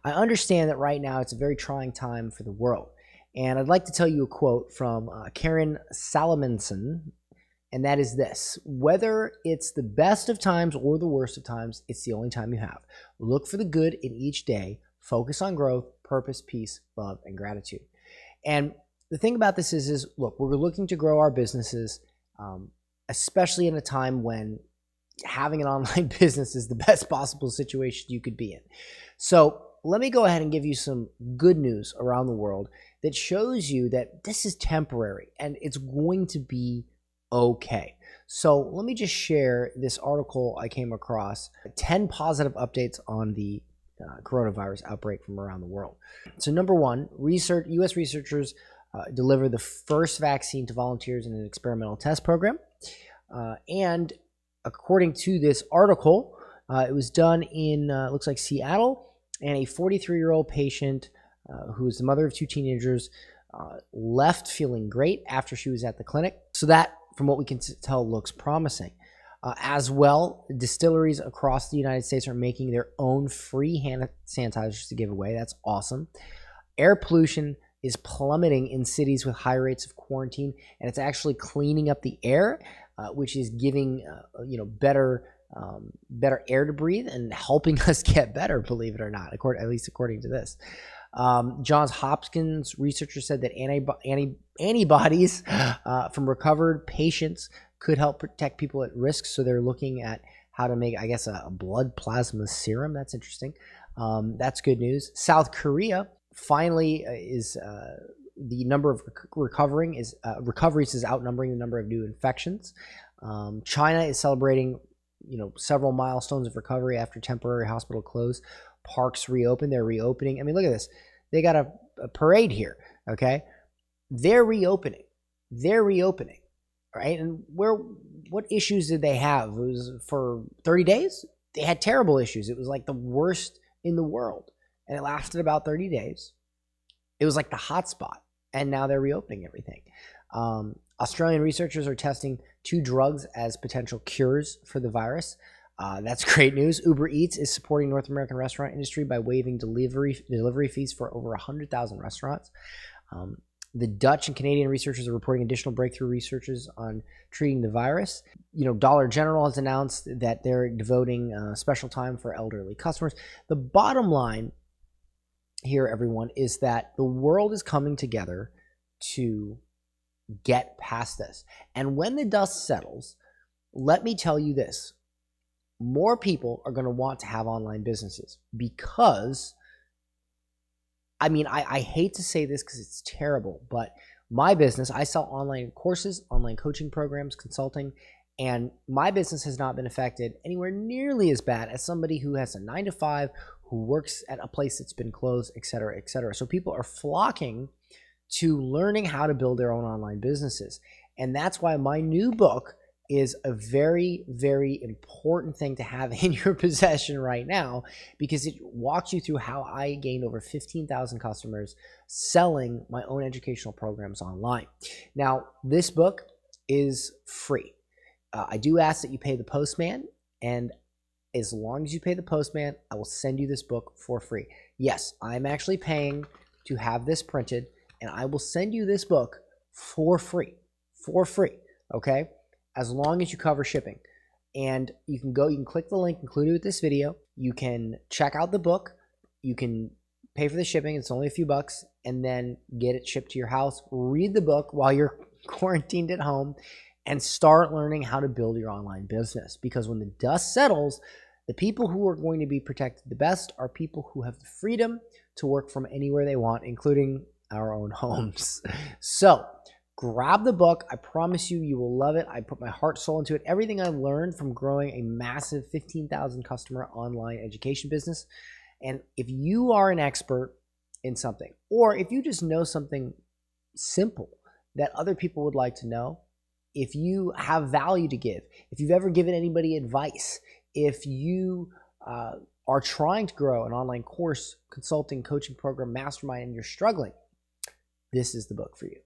I understand that right now it's a very trying time for the world. And I'd like to tell you a quote from Karen Salomonson, and that is this: whether it's the best of times or the worst of times, it's the only time you have. Look for the good in each day. Focus on growth, purpose, peace, love, and gratitude. And the thing about this is look, we're looking to grow our businesses, especially in a time when having an online business is the best possible situation you could be in. So let me go ahead and give you some good news around the world that shows you that this is temporary and it's going to be okay. So let me just share this article I came across, 10 positive updates on the coronavirus outbreak from around the world. So number one, U.S. researchers delivered the first vaccine to volunteers in an experimental test program. And according to this article, it was done in, looks like Seattle, and a 43-year-old patient who is the mother of 2 teenagers left feeling great after she was at the clinic. So that, from what we can tell, looks promising. As well, distilleries across the United States are making their own free hand sanitizers to give away. That's awesome. Air pollution is plummeting in cities with high rates of quarantine, and it's actually cleaning up the air, which is giving better air to breathe and helping us get better, believe it or not, at least according to this. Johns Hopkins researchers said that antibodies from recovered patients could help protect people at risk. So they're looking at how to make, I guess, a blood plasma serum. That's interesting. That's good news. South Korea finally is the number of recoveries is outnumbering the number of new infections. China is celebrating several milestones of recovery after temporary hospital closed. Parks reopened. They're reopening. I mean, look at this. They got a parade here, okay? They're reopening. Right? And what issues did they have? It was for 30 days? They had terrible issues. It was like the worst in the world. And it lasted about 30 days. It was like the hot spot. And now they're reopening everything. Australian researchers are testing 2 drugs as potential cures for the virus. That's great news. Uber Eats is supporting North American restaurant industry by waiving delivery fees for over 100,000 restaurants. The Dutch and Canadian researchers are reporting additional breakthrough researches on treating the virus. Dollar General has announced that they're devoting special time for elderly customers. The bottom line here, everyone, is that the world is coming together to get past this. And when the dust settles, let me tell you this: more people are going to want to have online businesses because, I hate to say this because it's terrible, but my business, I sell online courses, online coaching programs, consulting, and my business has not been affected anywhere nearly as bad as somebody who has a 9-to-5, who works at a place that's been closed, et cetera, et cetera. So people are flocking to learning how to build their own online businesses. And that's why my new book is a very, very important thing to have in your possession right now, because it walks you through how I gained over 15,000 customers selling my own educational programs online. Now, this book is free. I do ask that you pay the postman, and as long as you pay the postman, I will send you this book for free. Yes, I'm actually paying to have this printed, and I will send you this book for free, okay? As long as you cover shipping. And you can click the link included with this video. You can check out the book. You can pay for the shipping. It's only a few bucks, and then get it shipped to your house. Read the book while you're quarantined at home and start learning how to build your online business. Because when the dust settles, the people who are going to be protected the best are people who have the freedom to work from anywhere they want, including our own homes. So grab the book. I promise you, you will love it. I put my heart, soul into it. Everything I learned from growing a massive 15,000 customer online education business. And if you are an expert in something, or if you just know something simple that other people would like to know, if you have value to give, if you've ever given anybody advice, if you are trying to grow an online course, consulting, coaching program, mastermind, and you're struggling, this is the book for you.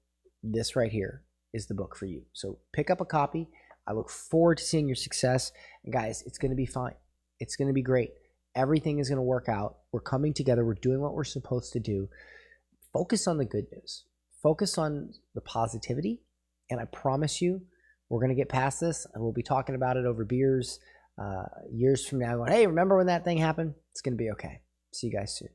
This right here is the book for you. So pick up a copy. I look forward to seeing your success. And guys, it's going to be fine. It's going to be great. Everything is going to work out. We're coming together. We're doing what we're supposed to do. Focus on the good news. Focus on the positivity. And I promise you, we're going to get past this, and we'll be talking about it over beers years from now going, hey, remember when that thing happened? It's going to be okay. See you guys soon.